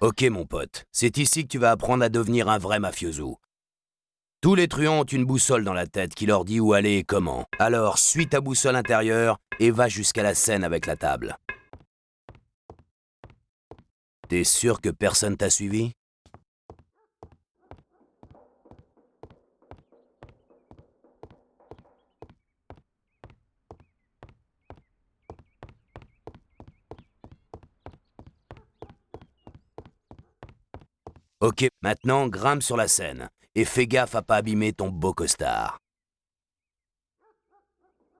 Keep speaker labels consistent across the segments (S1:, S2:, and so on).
S1: Ok mon pote, c'est ici que tu vas apprendre à devenir un vrai mafioso. Tous les truands ont une boussole dans la tête qui leur dit où aller et comment. Alors, suis ta boussole intérieure et va jusqu'à la scène avec la table. T'es sûr que personne t'a suivi? Ok, maintenant grimpe sur la scène et fais gaffe à pas abîmer ton beau costard.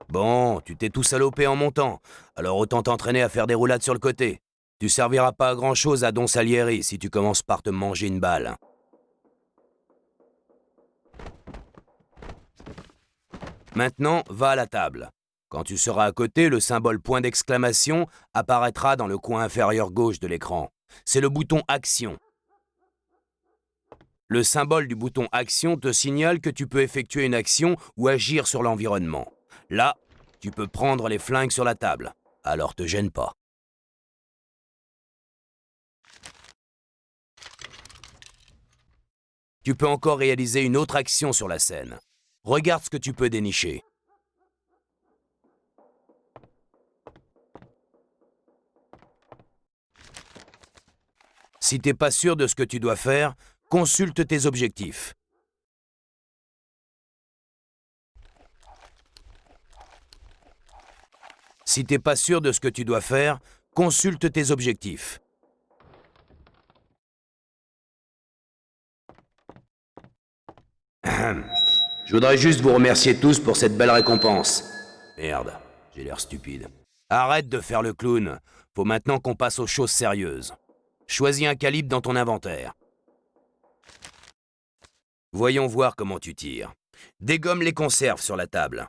S1: Bon, tu t'es tout salopé en montant, alors autant t'entraîner à faire des roulades sur le côté. Tu serviras pas à grand chose à Don Salieri si tu commences par te manger une balle. Maintenant, va à la table. Quand tu seras à côté, le symbole point d'exclamation apparaîtra dans le coin inférieur gauche de l'écran. C'est le bouton Action. Le symbole du bouton Action te signale que tu peux effectuer une action ou agir sur l'environnement. Là, tu peux prendre les flingues sur la table. Alors te gêne pas. Tu peux encore réaliser une autre action sur la scène. Regarde ce que tu peux dénicher. Si t'es pas sûr de ce que tu dois faire, consulte tes objectifs. Si t'es pas sûr de ce que tu dois faire, consulte tes objectifs. Je voudrais juste vous remercier tous pour cette belle récompense. Merde, j'ai l'air stupide. Arrête de faire le clown. Faut maintenant qu'on passe aux choses sérieuses. Choisis un calibre dans ton inventaire. Voyons voir comment tu tires. Dégomme les conserves sur la table.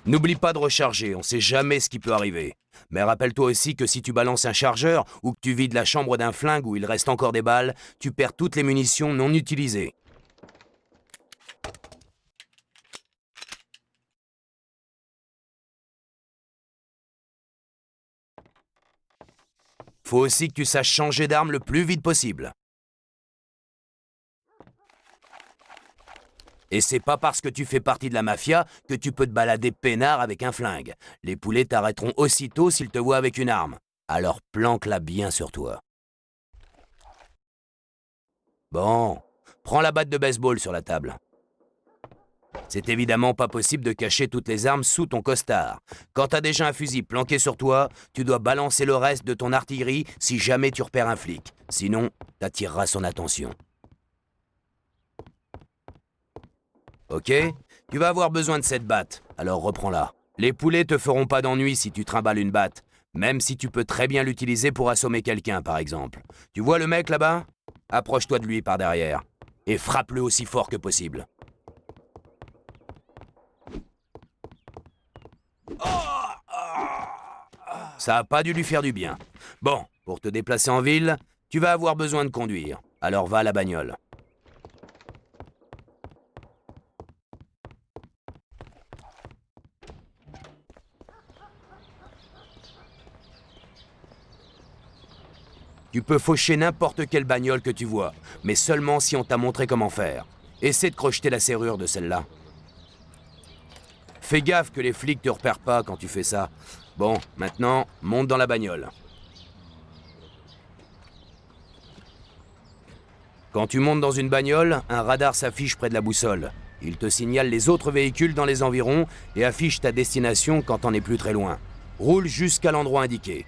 S1: N'oublie pas de recharger, on sait jamais ce qui peut arriver. Mais rappelle-toi aussi que si tu balances un chargeur ou que tu vides la chambre d'un flingue où il reste encore des balles, tu perds toutes les munitions non utilisées. Faut aussi que tu saches changer d'arme le plus vite possible. Et c'est pas parce que tu fais partie de la mafia que tu peux te balader peinard avec un flingue. Les poulets t'arrêteront aussitôt s'ils te voient avec une arme. Alors planque-la bien sur toi. Bon, prends la batte de baseball sur la table. C'est évidemment pas possible de cacher toutes les armes sous ton costard. Quand t'as déjà un fusil planqué sur toi, tu dois balancer le reste de ton artillerie si jamais tu repères un flic. Sinon, t'attireras son attention. Ok? Tu vas avoir besoin de cette batte, alors reprends-la. Les poulets te feront pas d'ennui si tu trimbales une batte, même si tu peux très bien l'utiliser pour assommer quelqu'un, par exemple. Tu vois le mec là-bas? Approche-toi de lui par derrière et frappe-le aussi fort que possible. Ça a pas dû lui faire du bien. Bon, pour te déplacer en ville, tu vas avoir besoin de conduire. Alors va à la bagnole. Tu peux faucher n'importe quelle bagnole que tu vois, mais seulement si on t'a montré comment faire. Essaie de crocheter la serrure de celle-là. Fais gaffe que les flics te repèrent pas quand tu fais ça. Bon, maintenant, monte dans la bagnole. Quand tu montes dans une bagnole, un radar s'affiche près de la boussole. Il te signale les autres véhicules dans les environs et affiche ta destination quand t'en es plus très loin. Roule jusqu'à l'endroit indiqué.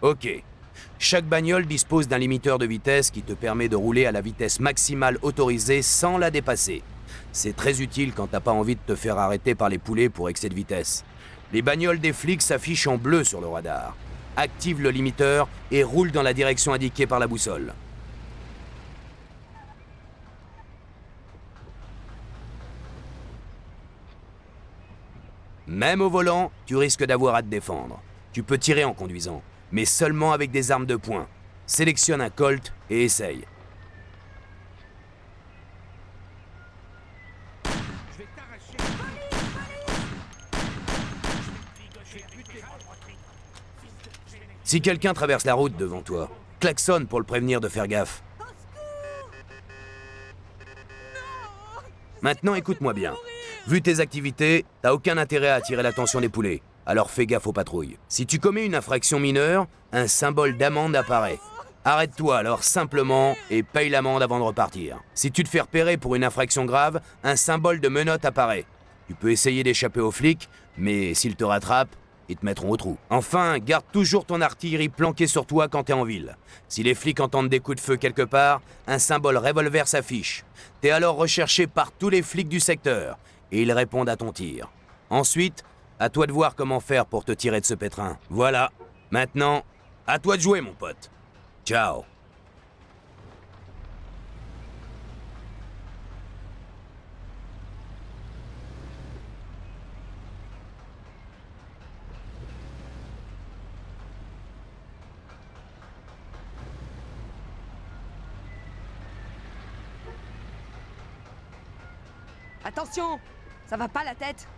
S1: Ok. Chaque bagnole dispose d'un limiteur de vitesse qui te permet de rouler à la vitesse maximale autorisée sans la dépasser. C'est très utile quand t'as pas envie de te faire arrêter par les poulets pour excès de vitesse. Les bagnoles des flics s'affichent en bleu sur le radar. active le limiteur et roule dans la direction indiquée par la boussole. Même au volant, tu risques d'avoir à te défendre. Tu peux tirer en conduisant, mais seulement avec des armes de poing. Sélectionne un Colt et essaye. Si quelqu'un traverse la route devant toi, klaxonne pour le prévenir de faire gaffe. Maintenant, écoute-moi bien. Vu tes activités, t'as aucun intérêt à attirer l'attention des poulets. Alors fais gaffe aux patrouilles. Si tu commets une infraction mineure, un symbole d'amende apparaît. Arrête-toi alors simplement et paye l'amende avant de repartir. Si tu te fais repérer pour une infraction grave, un symbole de menotte apparaît. Tu peux essayer d'échapper aux flics, mais s'ils te rattrapent, ils te mettront au trou. Enfin, garde toujours ton artillerie planquée sur toi quand t'es en ville. Si les flics entendent des coups de feu quelque part, un symbole revolver s'affiche. T'es alors recherché par tous les flics du secteur, et ils répondent à ton tir. Ensuite, à toi de voir comment faire pour te tirer de ce pétrin. Voilà. Maintenant, à toi de jouer, mon pote. Ciao.
S2: Attention! Ça va pas la tête?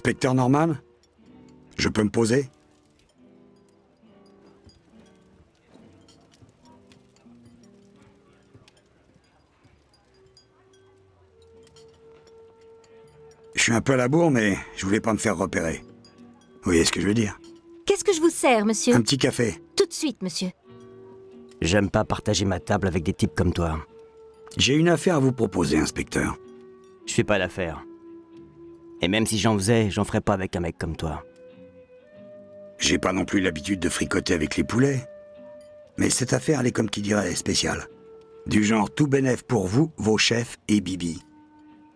S3: Inspecteur Norman? Je peux me poser? Je suis un peu à la bourre, mais je voulais pas me faire repérer. Vous voyez ce que je veux dire?
S4: Qu'est-ce que je vous sers, monsieur?
S3: Un petit café.
S4: Tout de suite, monsieur.
S5: J'aime pas partager ma table avec des types comme toi.
S3: J'ai une affaire à vous proposer, inspecteur.
S5: Je fais pas l'affaire. Et même si j'en faisais, j'en ferais pas avec un mec comme toi.
S3: J'ai pas non plus l'habitude de fricoter avec les poulets. Mais cette affaire, elle est comme qui dirait spéciale. Du genre tout bénef pour vous, vos chefs et Bibi.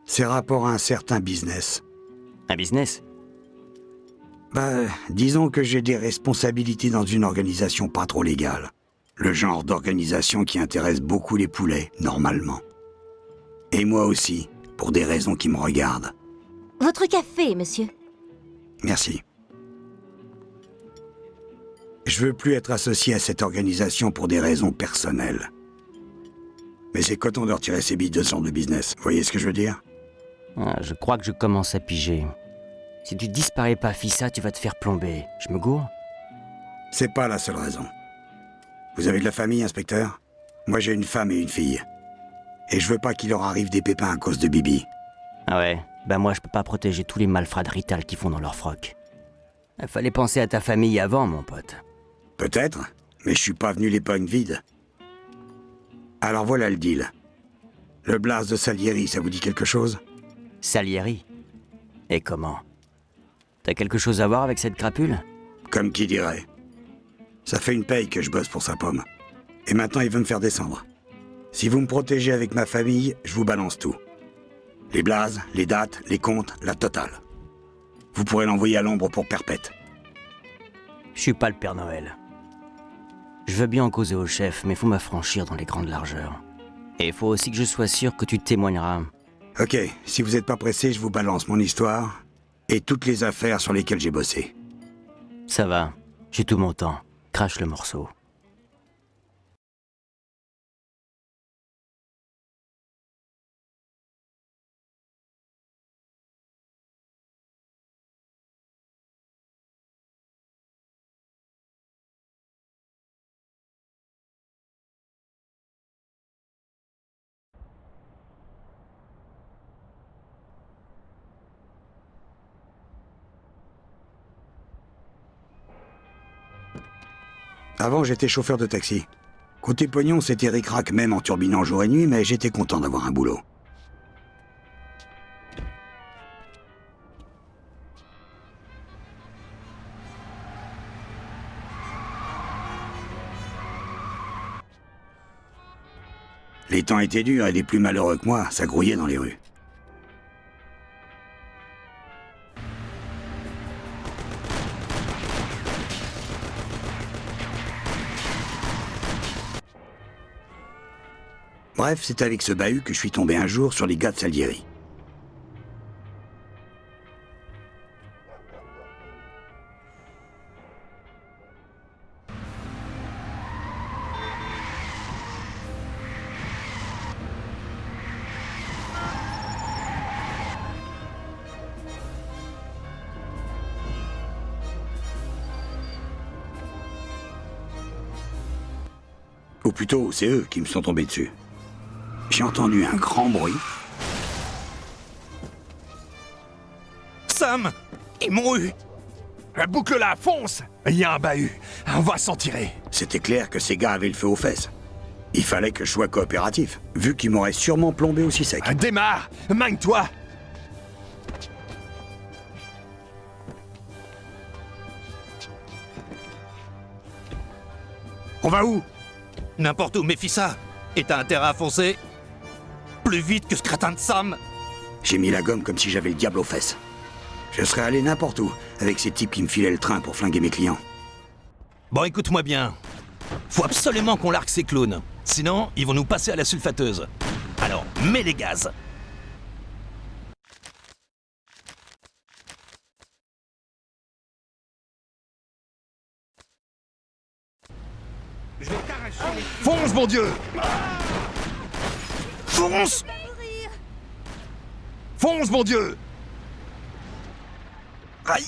S3: C'est rapport à un certain business.
S5: Un business?
S3: Disons que j'ai des responsabilités dans une organisation pas trop légale. Le genre d'organisation qui intéresse beaucoup les poulets, normalement. Et moi aussi, pour des raisons qui me regardent.
S4: Votre café, monsieur.
S3: Merci. Je veux plus être associé à cette organisation pour des raisons personnelles. Mais c'est coton de retirer ses billes de ce genre de business. Vous voyez ce que je veux dire?
S5: Je crois que je commence à piger. Si tu disparais pas, Fissa, tu vas te faire plomber. Je me gourre?
S3: C'est pas la seule raison. Vous avez de la famille, inspecteur? Moi, j'ai une femme et une fille. Et je veux pas qu'il leur arrive des pépins à cause de Bibi.
S5: Ah ouais? Ben moi, je peux pas protéger tous les malfrats de Rital qui font dans leur froc. Il fallait penser à ta famille avant, mon pote.
S3: Peut-être, mais je suis pas venu les pognes vides. Alors voilà le deal. Le Blas de Salieri, ça vous dit quelque chose?
S5: Salieri? Et comment? T'as quelque chose à voir avec cette crapule?
S3: Comme qui dirait. Ça fait une paye que je bosse pour sa pomme. Et maintenant, il veut me faire descendre. Si vous me protégez avec ma famille, je vous balance tout. Les blazes, les dates, les comptes, la totale. Vous pourrez l'envoyer à l'ombre pour perpète.
S5: Je suis pas le Père Noël. Je veux bien en causer au chef, mais faut m'affranchir dans les grandes largeurs. Et il faut aussi que je sois sûr que tu témoigneras.
S3: Ok, si vous n'êtes pas pressé, je vous balance mon histoire et toutes les affaires sur lesquelles j'ai bossé.
S5: Ça va, j'ai tout mon temps. Crache le morceau.
S3: Avant, j'étais chauffeur de taxi. Côté pognon, c'était ric-rac même en turbinant jour et nuit, mais j'étais content d'avoir un boulot. Les temps étaient durs et les plus malheureux que moi, ça grouillait dans les rues. Bref, c'est avec ce bahut que je suis tombé un jour sur les gars de Salieri. Ou plutôt, c'est eux qui me sont tombés dessus. J'ai entendu un grand bruit.
S6: Sam! Ils m'ont eu! Boucle-la, fonce! Il y a un bahut. On va s'en tirer.
S3: C'était clair que ces gars avaient le feu aux fesses. Il fallait que je sois coopératif, vu qu'ils m'auraient sûrement plombé aussi sec.
S6: Démarre! Magne-toi!
S3: On va où?
S6: N'importe où, Méfissa! Et t'as intérêt à foncer? Plus vite que ce crétin de Sam!
S3: J'ai mis la gomme comme si j'avais le diable aux fesses. Je serais allé n'importe où, avec ces types qui me filaient le train pour flinguer mes clients.
S6: Bon, écoute-moi bien. Faut absolument qu'on largue ces clowns. Sinon, ils vont nous passer à la sulfateuse. Alors, mets les gaz. Fonce, bon Dieu! Fonce! Fonce, bon Dieu! Aïe!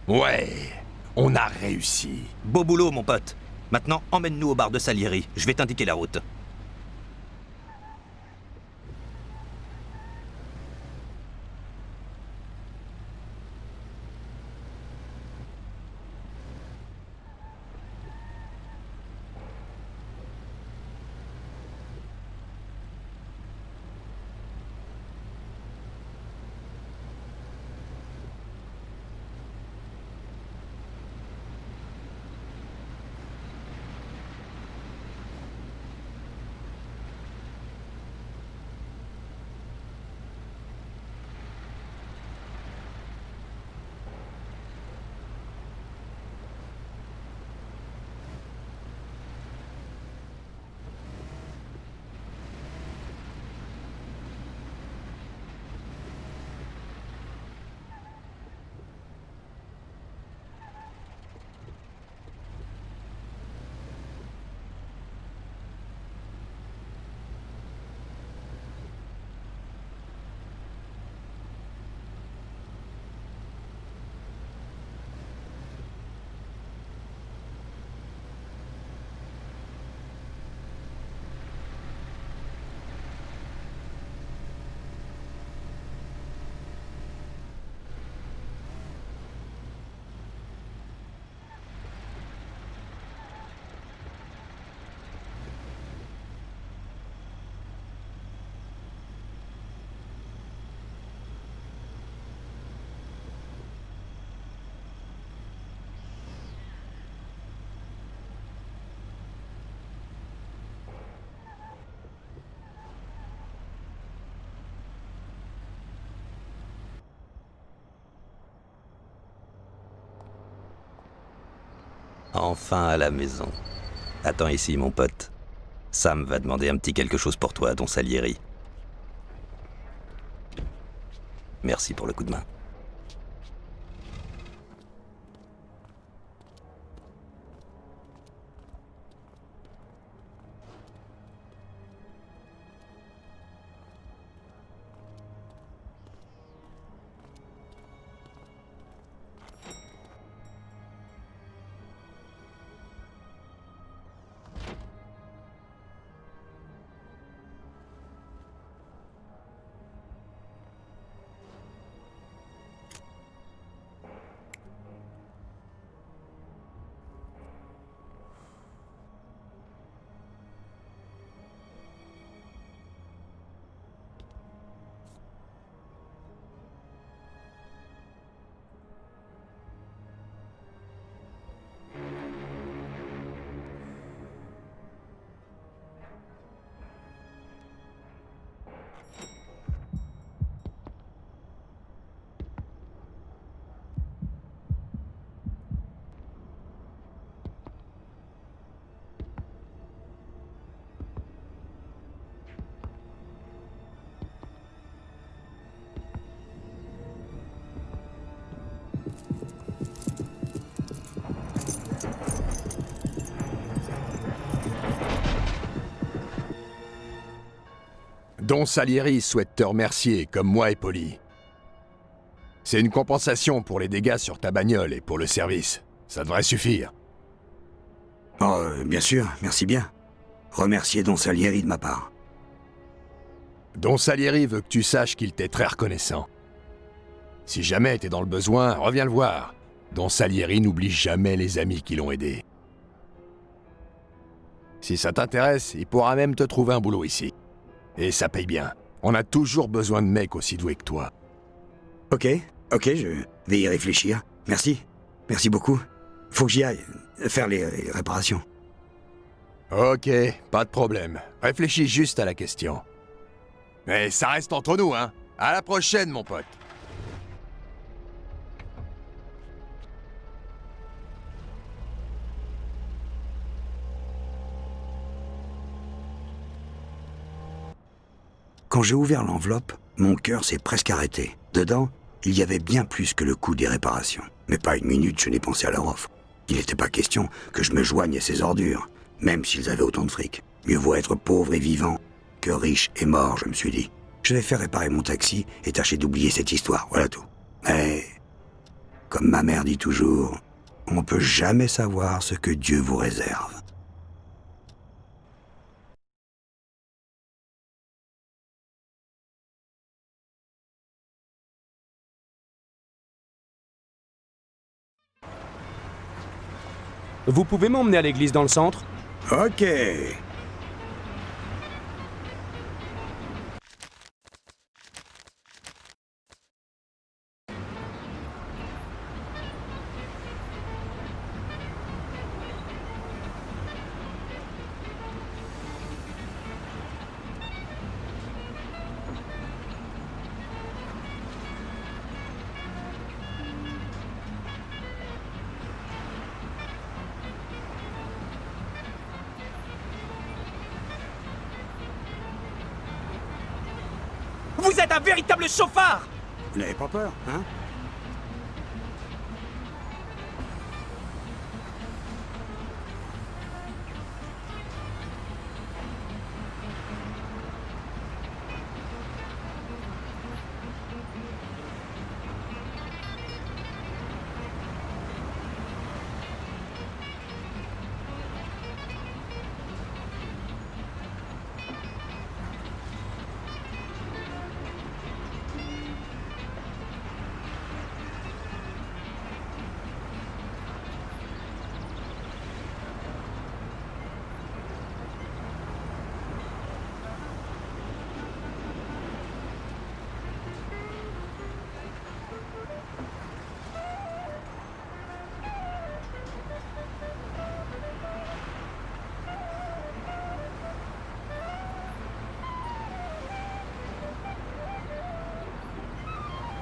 S7: Ouais, on a réussi.
S6: Beau boulot, mon pote. Maintenant, emmène-nous au bar de Salieri. Je vais t'indiquer la route. Enfin à la maison. Attends ici, mon pote. Sam va demander un petit quelque chose pour toi, don Salieri. Merci pour le coup de main.
S7: Don Salieri souhaite te remercier, comme moi et Polly. C'est une compensation pour les dégâts sur ta bagnole et pour le service. Ça devrait suffire.
S3: Oh, bien sûr, merci bien. Remerciez Don Salieri de ma part.
S7: Don Salieri veut que tu saches qu'il t'est très reconnaissant. Si jamais t'es dans le besoin, reviens le voir. Don Salieri n'oublie jamais les amis qui l'ont aidé. Si ça t'intéresse, il pourra même te trouver un boulot ici. Et ça paye bien. On a toujours besoin de mecs aussi doués que toi.
S3: Ok, je vais y réfléchir. Merci, merci beaucoup. Faut que j'y aille, faire les réparations.
S7: Ok, pas de problème. Réfléchis juste à la question. Mais ça reste entre nous, hein. À la prochaine, mon pote.
S3: Quand j'ai ouvert l'enveloppe, mon cœur s'est presque arrêté. Dedans, il y avait bien plus que le coût des réparations. Mais pas une minute, je n'ai pensé à leur offre. Il n'était pas question que je me joigne à ces ordures, même s'ils avaient autant de fric. Mieux vaut être pauvre et vivant que riche et mort, je me suis dit. Je vais faire réparer mon taxi et tâcher d'oublier cette histoire, voilà tout. Mais, comme ma mère dit toujours, on peut jamais savoir ce que Dieu vous réserve.
S1: Vous pouvez m'emmener à l'église dans le centre?
S3: Ok.
S6: Vous êtes un véritable chauffard!
S3: Vous n'avez pas peur, hein?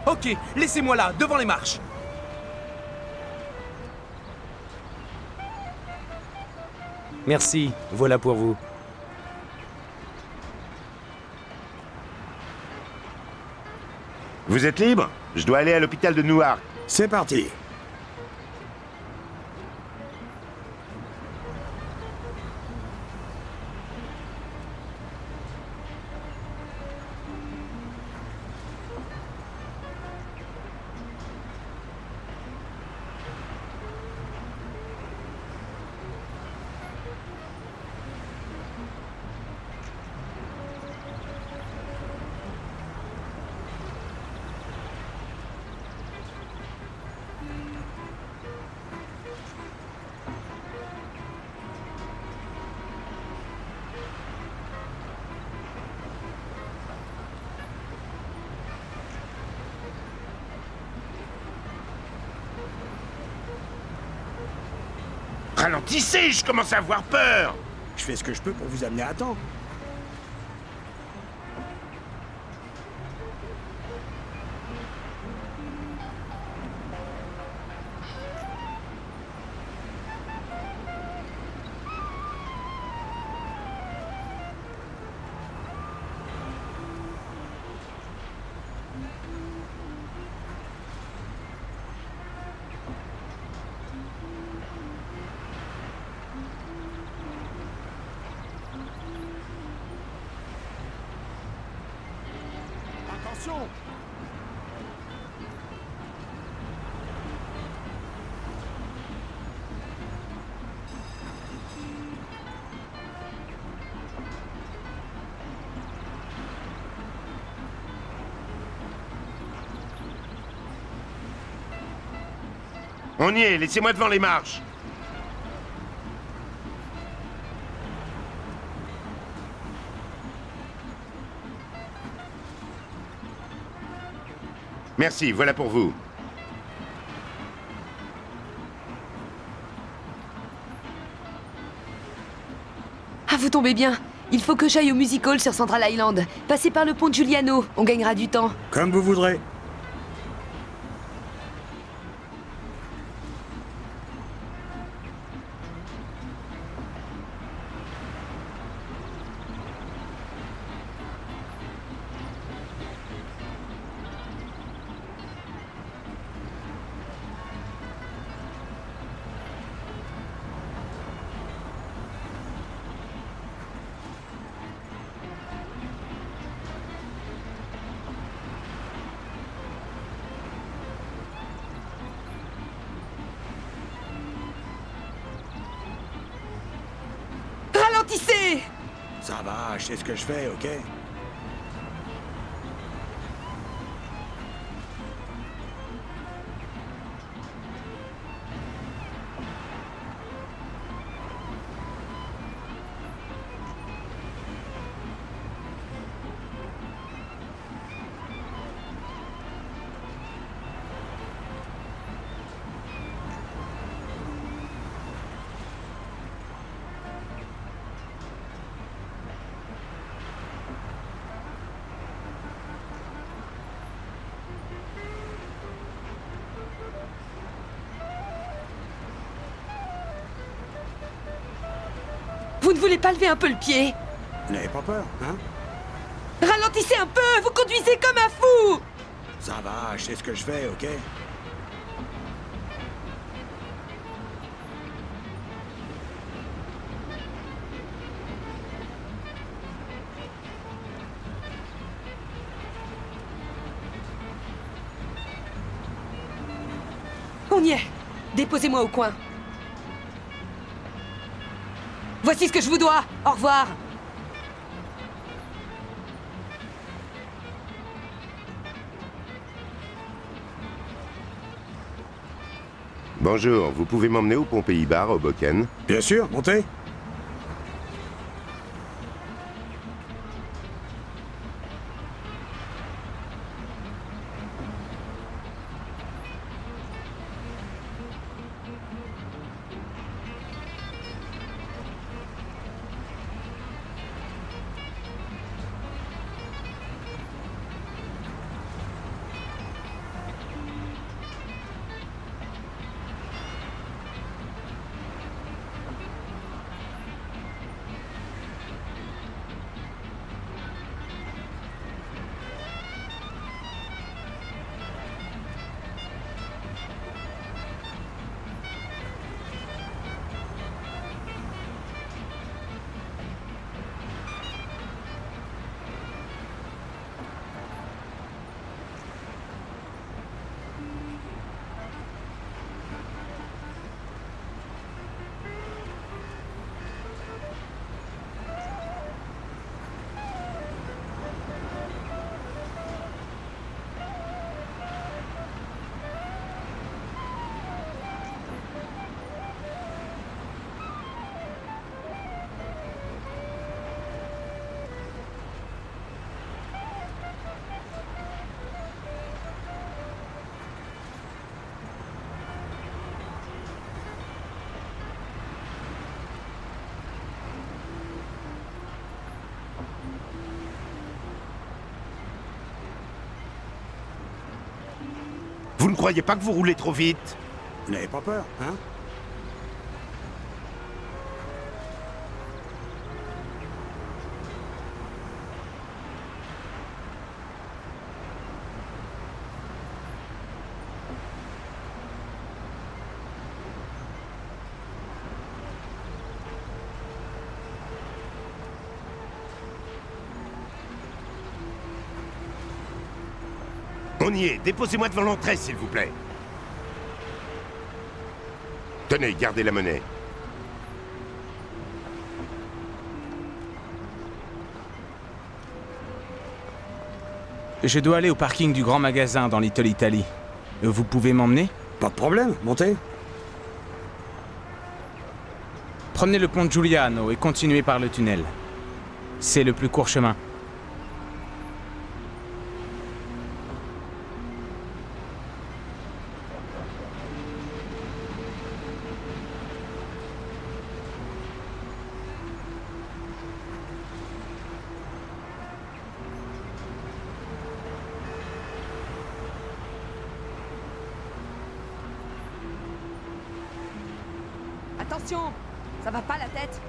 S6: Ok, laissez-moi là, devant les marches.
S1: Merci, voilà pour vous.
S8: Vous êtes libre? Je dois aller à l'hôpital de Newark.
S3: C'est parti.
S8: Ralentissez, je commence à avoir peur.
S3: Je fais ce que je peux pour vous amener à temps. Attention!
S8: On y est, laissez-moi devant les marches. Merci, voilà pour vous.
S2: Ah, vous tombez bien. Il faut que j'aille au Music Hall sur Central Island. Passez par le pont de Giuliano, on gagnera du temps.
S3: Comme vous voudrez. Ça va, je sais ce que je fais, ok?
S2: Vous ne voulez pas lever un peu le pied?
S3: Vous n'avez pas peur, hein?
S2: Ralentissez un peu! Vous conduisez comme un fou!
S3: Ça va, je sais ce que je fais, ok?
S2: On y est! Déposez-moi au coin. Voici ce que je vous dois! Au revoir!
S8: Bonjour, vous pouvez m'emmener au pont Pays-Bar, au Boken?
S3: Bien sûr, montez.
S8: Vous ne croyez pas que vous roulez trop vite?
S3: Vous n'avez pas peur, hein?
S8: On y est, déposez-moi devant l'entrée, s'il vous plaît. Tenez, gardez la monnaie.
S9: Je dois aller au parking du grand magasin dans Little Italy. Vous pouvez m'emmener?
S3: Pas de problème, montez.
S9: Prenez le pont Giuliano et continuez par le tunnel. C'est le plus court chemin.
S2: Attention! Ça va pas la tête?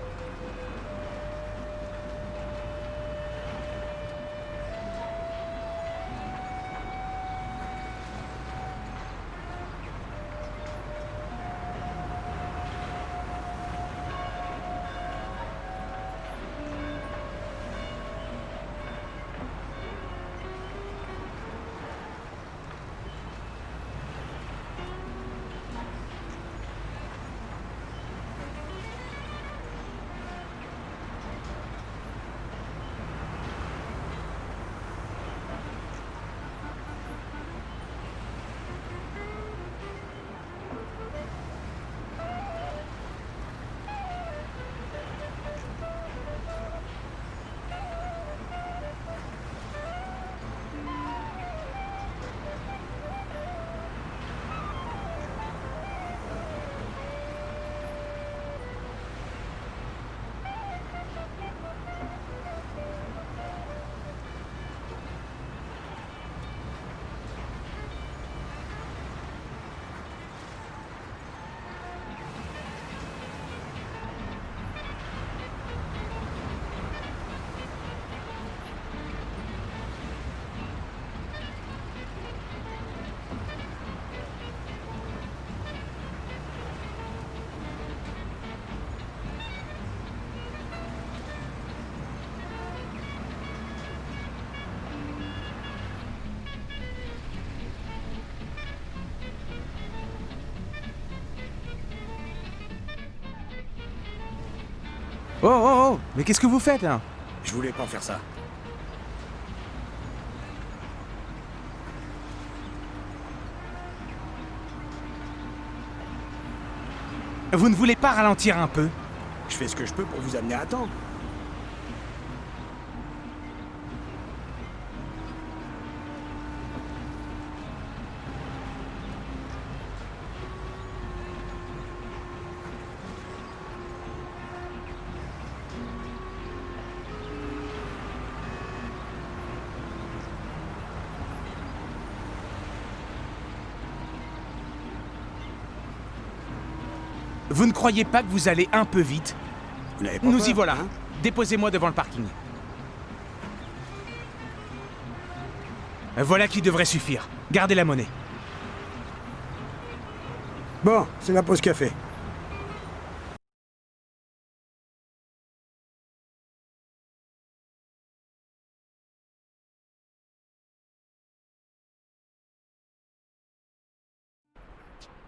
S9: Oh, oh, oh! Mais qu'est-ce que vous faites, là?
S3: Je voulais pas faire ça.
S9: Vous ne voulez pas ralentir un peu?
S3: Je fais ce que je peux pour vous amener à temps.
S9: Vous ne croyez pas que vous allez un peu vite?
S3: Vous n'avez pas
S9: Nous
S3: peur,
S9: y voilà.
S3: hein?
S9: Déposez-moi devant le parking. Voilà qui devrait suffire. Gardez la monnaie.
S3: Bon, c'est la pause café.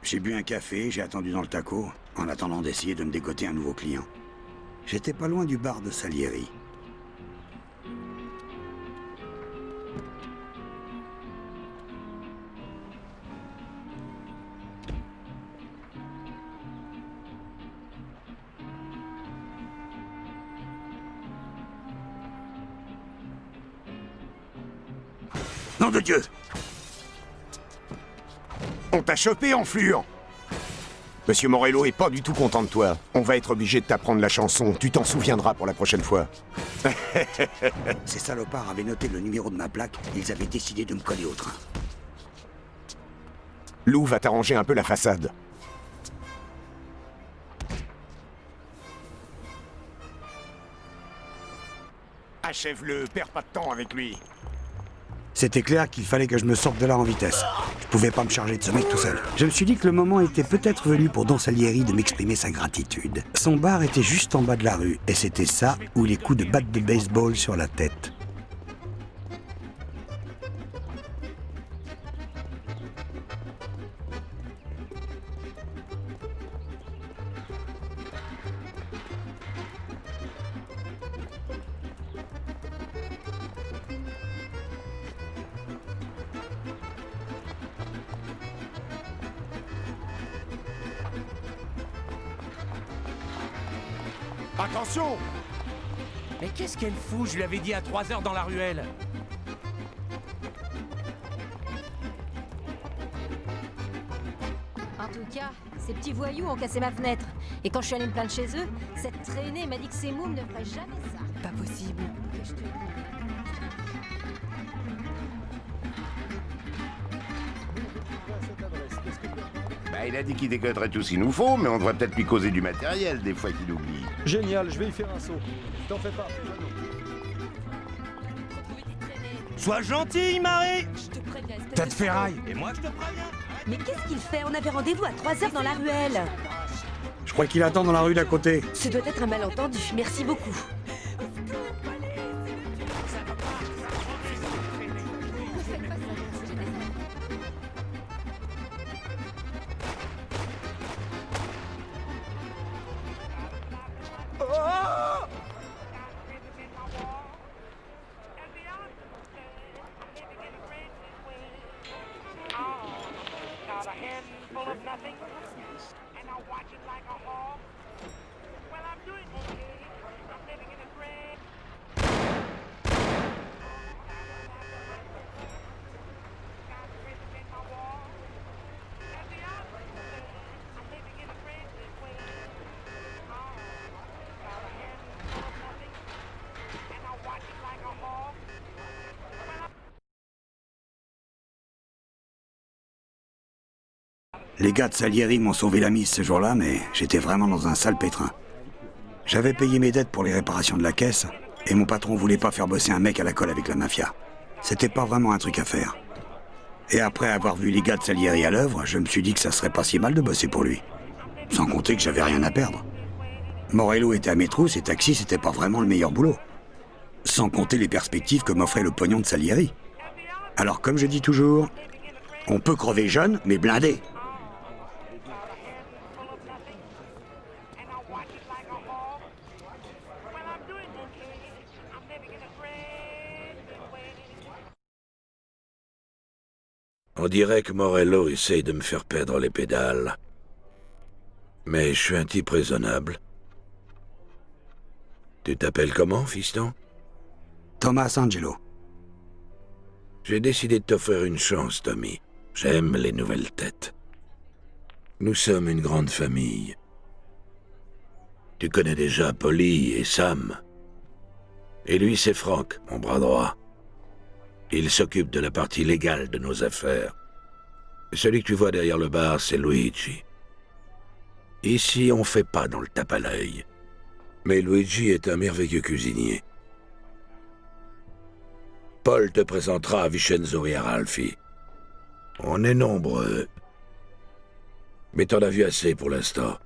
S3: J'ai bu un café, j'ai attendu dans le taco, en attendant d'essayer de me dégoter un nouveau client. J'étais pas loin du bar de Salieri. Nom de Dieu!
S8: On t'a chopé, enfluent. Monsieur Morello est pas du tout content de toi. On va être obligé de t'apprendre la chanson. Tu t'en souviendras pour la prochaine fois.
S3: Ces salopards avaient noté le numéro de ma plaque, ils avaient décidé de me coller au train.
S8: Lou va t'arranger un peu la façade. Achève-le, perds pas de temps avec lui.
S3: C'était clair qu'il fallait que je me sorte de là en vitesse. Je pouvais pas me charger de ce mec tout seul. Je me suis dit que le moment était peut-être venu pour Don Salieri de m'exprimer sa gratitude. Son bar était juste en bas de la rue, et c'était ça ou les coups de batte de baseball sur la tête.
S8: Attention!
S9: Mais qu'est-ce qu'elle fout? Je lui avais dit à 3 heures dans la ruelle.
S4: En tout cas, ces petits voyous ont cassé ma fenêtre. Et quand je suis allée me plaindre chez eux, cette traînée m'a dit que ces mômes ne feraient jamais ça.
S2: Pas possible.
S4: Que je te dis.
S8: Bah, il a dit qu'il décoterait tout ce qu'il nous faut, mais on devrait peut-être lui causer du matériel des fois qu'il oublie.
S10: Génial, je vais y faire un saut. T'en fais pas.
S6: Sois gentil, Marie!
S2: Je te préviens, espèce
S9: Tas de ferraille.
S6: Et moi, je te préviens!
S2: Mais qu'est-ce qu'il fait? On avait rendez-vous à 3 heures dans la ruelle.
S3: Je crois qu'il attend dans la rue d'à côté.
S2: Ce doit être un malentendu. Merci beaucoup.
S3: Les gars de Salieri m'ont sauvé la mise ce jour-là, mais j'étais vraiment dans un sale pétrin. J'avais payé mes dettes pour les réparations de la caisse, et mon patron voulait pas faire bosser un mec à la colle avec la mafia. C'était pas vraiment un truc à faire. Et après avoir vu les gars de Salieri à l'œuvre, je me suis dit que ça serait pas si mal de bosser pour lui. Sans compter que j'avais rien à perdre. Morello était à mes trousses et Taxi, c'était pas vraiment le meilleur boulot. Sans compter les perspectives que m'offrait le pognon de Salieri. Alors comme je dis toujours, on peut crever jeune, mais blindé.
S11: On dirait que Morello essaye de me faire perdre les pédales. Mais je suis un type raisonnable. Tu t'appelles comment, fiston?
S3: Thomas Angelo.
S11: J'ai décidé de t'offrir une chance, Tommy. J'aime les nouvelles têtes. Nous sommes une grande famille. Tu connais déjà Polly et Sam. Et lui, c'est Frank, mon bras droit. Il s'occupe de la partie légale de nos affaires. Celui que tu vois derrière le bar, c'est Luigi. Ici, on fait pas dans le tape à l'œil. Mais Luigi est un merveilleux cuisinier. Paul te présentera à Vincenzo et à Ralphie. On est nombreux. Mais t'en as vu assez pour l'instant.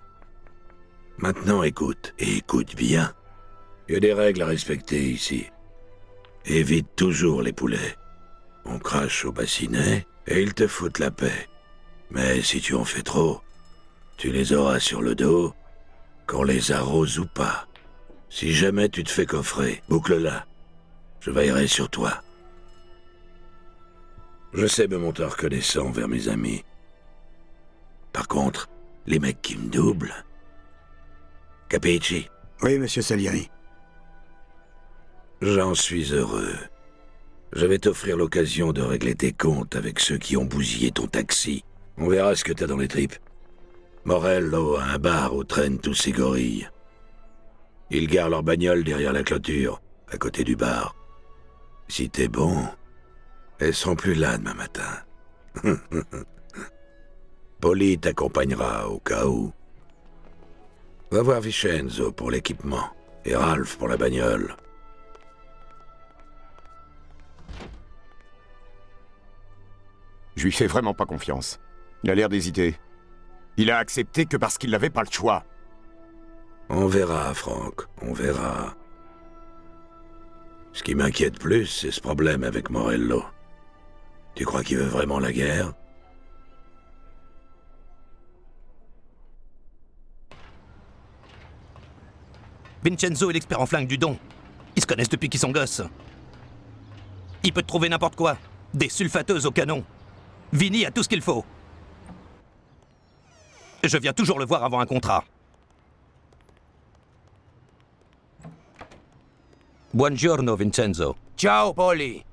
S11: Maintenant, écoute, et écoute bien. Il y a des règles à respecter ici. Évite toujours les poulets. On crache au bassinet et ils te foutent la paix. Mais si tu en fais trop, tu les auras sur le dos, qu'on les arrose ou pas. Si jamais tu te fais coffrer, boucle-la. Je veillerai sur toi. Je sais me monter reconnaissant envers mes amis. Par contre, les mecs qui me doublent... Capici?
S3: Oui, monsieur Salieri.
S11: J'en suis heureux. Je vais t'offrir l'occasion de régler tes comptes avec ceux qui ont bousillé ton taxi. On verra ce que t'as dans les tripes. Morello a un bar où traînent tous ces gorilles. Ils garent leur bagnole derrière la clôture, à côté du bar. Si t'es bon, elles seront plus là demain matin. Polly t'accompagnera au cas où. Va voir Vincenzo pour l'équipement, et Ralph pour la bagnole.
S8: Je lui fais vraiment pas confiance. Il a l'air d'hésiter. Il a accepté que parce qu'il n'avait pas le choix.
S11: On verra, Franck, on verra. Ce qui m'inquiète plus, c'est ce problème avec Morello. Tu crois qu'il veut vraiment la guerre?
S6: Vincenzo est l'expert en flingue du Don. Ils se connaissent depuis qu'ils sont gosses. Il peut te trouver n'importe quoi. Des sulfateuses au canon. Vinny a tout ce qu'il faut. Je viens toujours le voir avant un contrat. Buongiorno, Vincenzo.
S1: Ciao, Polly.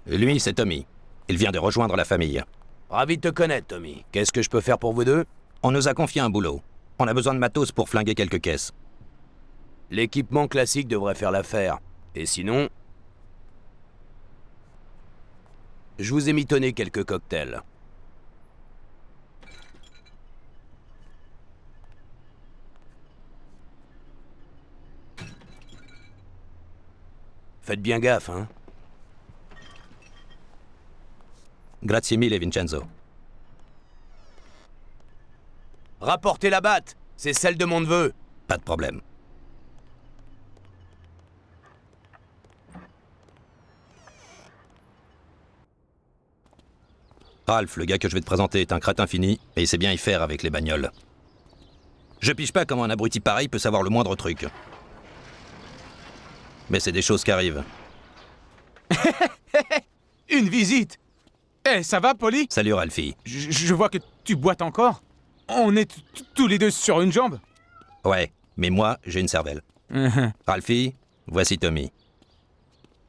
S6: Lui, c'est Tommy. Il vient de rejoindre la famille.
S1: Ravi de te connaître, Tommy. Qu'est-ce que je peux faire pour vous deux?
S6: On nous a confié un boulot. On a besoin de matos pour flinguer quelques caisses.
S1: L'équipement classique devrait faire l'affaire. Et sinon... Je vous ai mitonné quelques cocktails. Faites bien gaffe, hein.
S6: Grazie mille, Vincenzo.
S1: Rapportez la batte. C'est celle de mon neveu.
S6: Pas de problème. Ralph, le gars que je vais te présenter, est un crétin fini, et il sait bien y faire avec les bagnoles. Je pige pas comment un abruti pareil peut savoir le moindre truc. Mais c'est des choses qui arrivent.
S9: Une visite. Eh, ça va, Polly?
S6: Salut, Ralphie.
S9: Je vois que tu boites encore. On est tous les deux sur une jambe.
S6: Ouais, mais moi, j'ai une cervelle. Ralphie, voici Tommy.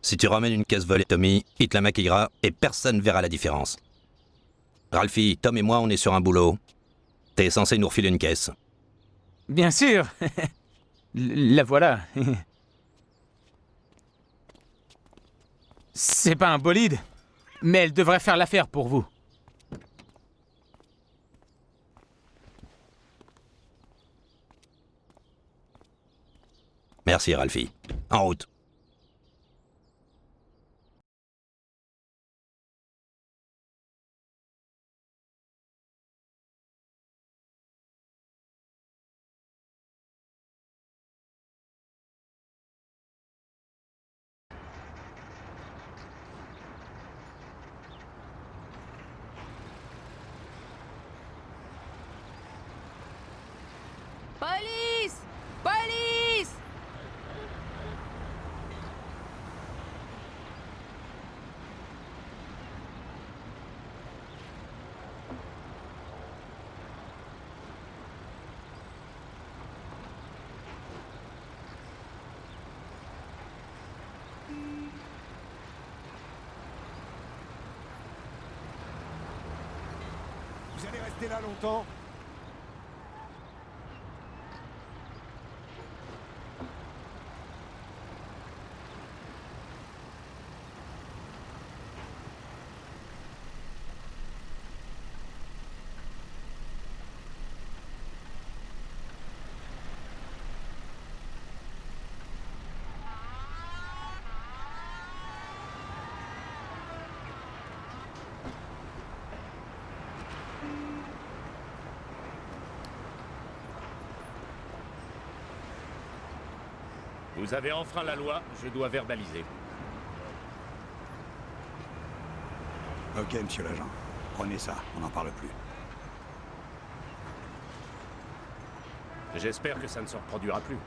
S6: Si tu ramènes une caisse volée, Tommy, il te la maquillera et personne verra la différence. Ralphie, Tom et moi, on est sur un boulot. T'es censé nous refiler une caisse.
S9: Bien sûr. La voilà. C'est pas un bolide, mais elle devrait faire l'affaire pour vous.
S6: Merci, Ralphie. En route.
S2: Police! Police!
S8: Vous allez rester là longtemps?
S12: Vous avez enfreint la loi, je dois verbaliser.
S3: Ok, monsieur l'agent. Prenez ça, on n'en parle plus.
S12: J'espère que ça ne se reproduira plus.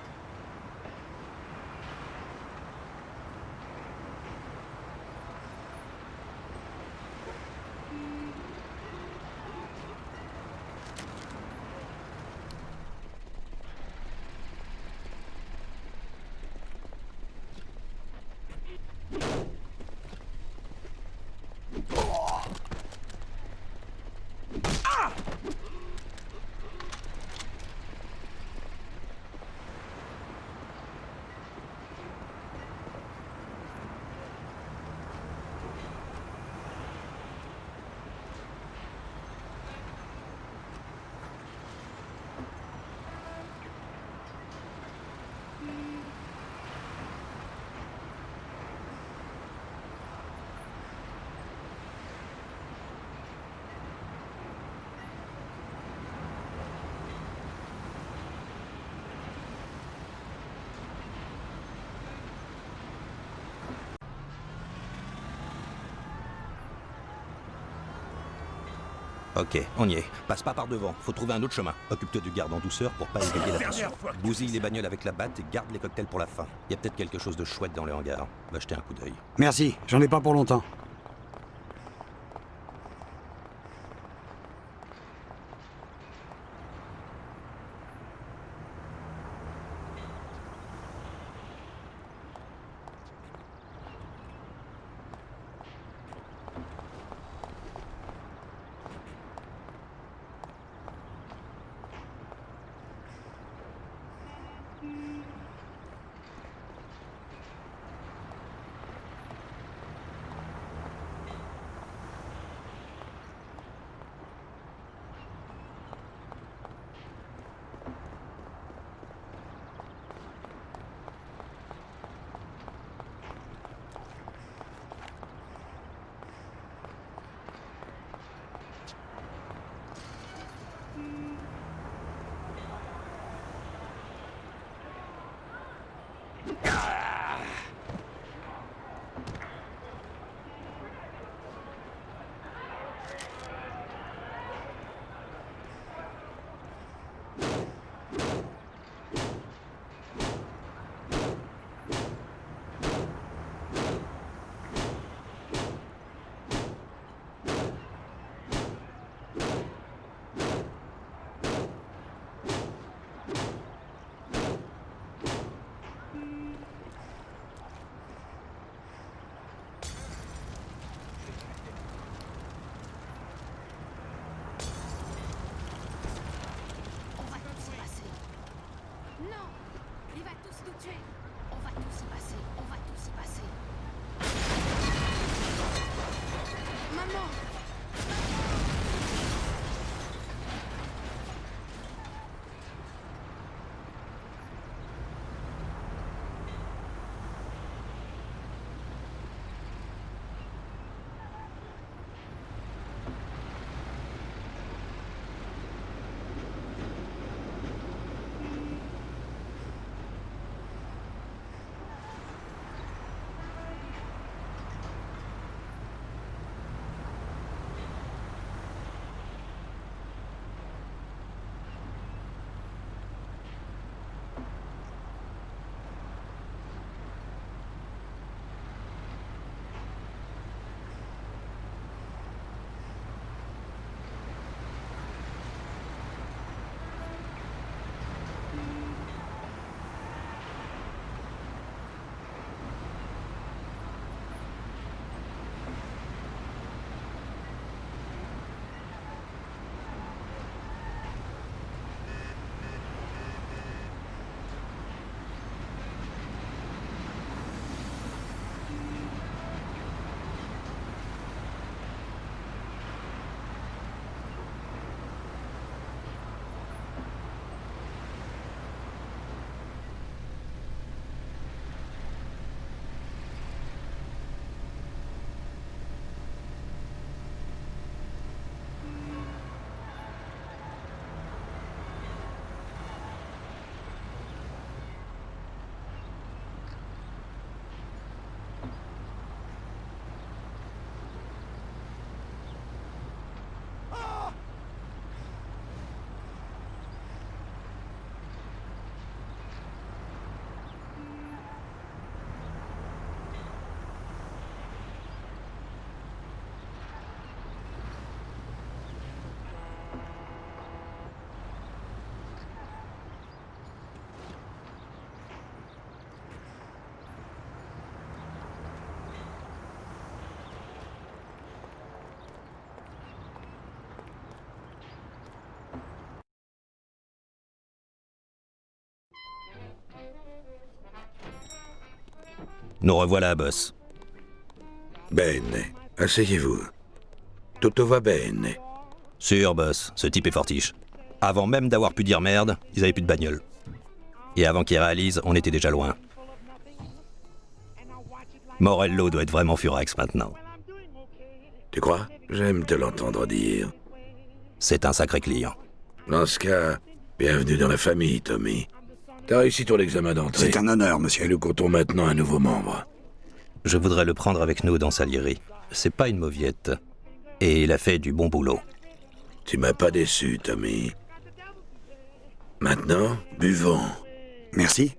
S6: Ok, on y est. Passe pas par devant, faut trouver un autre chemin. Occupe-toi du garde en douceur pour pas éveiller l'attention. Bousille les bagnoles avec la batte et garde les cocktails pour la fin. Y a peut-être quelque chose de chouette dans le hangar. Va jeter un coup d'œil.
S3: Merci, j'en ai pas pour longtemps.
S6: Nous revoilà, boss.
S11: Bene, asseyez-vous. Tutto va bene.
S6: Sûr, boss, ce type est fortiche. Avant même d'avoir pu dire merde, ils avaient plus de bagnole. Et avant qu'ils réalisent, on était déjà loin. Morello doit être vraiment furax maintenant.
S11: Tu crois? J'aime te l'entendre dire.
S6: C'est un sacré client.
S11: Dans ce cas, bienvenue dans la famille, Tommy. T'as réussi ton examen d'entrée.
S3: C'est un honneur, monsieur.
S11: Et nous comptons maintenant un nouveau membre.
S6: Je voudrais le prendre avec nous dans Salieri. C'est pas une mauviette. Et il a fait du bon boulot.
S11: Tu m'as pas déçu, Tommy. Maintenant, buvons.
S3: Merci.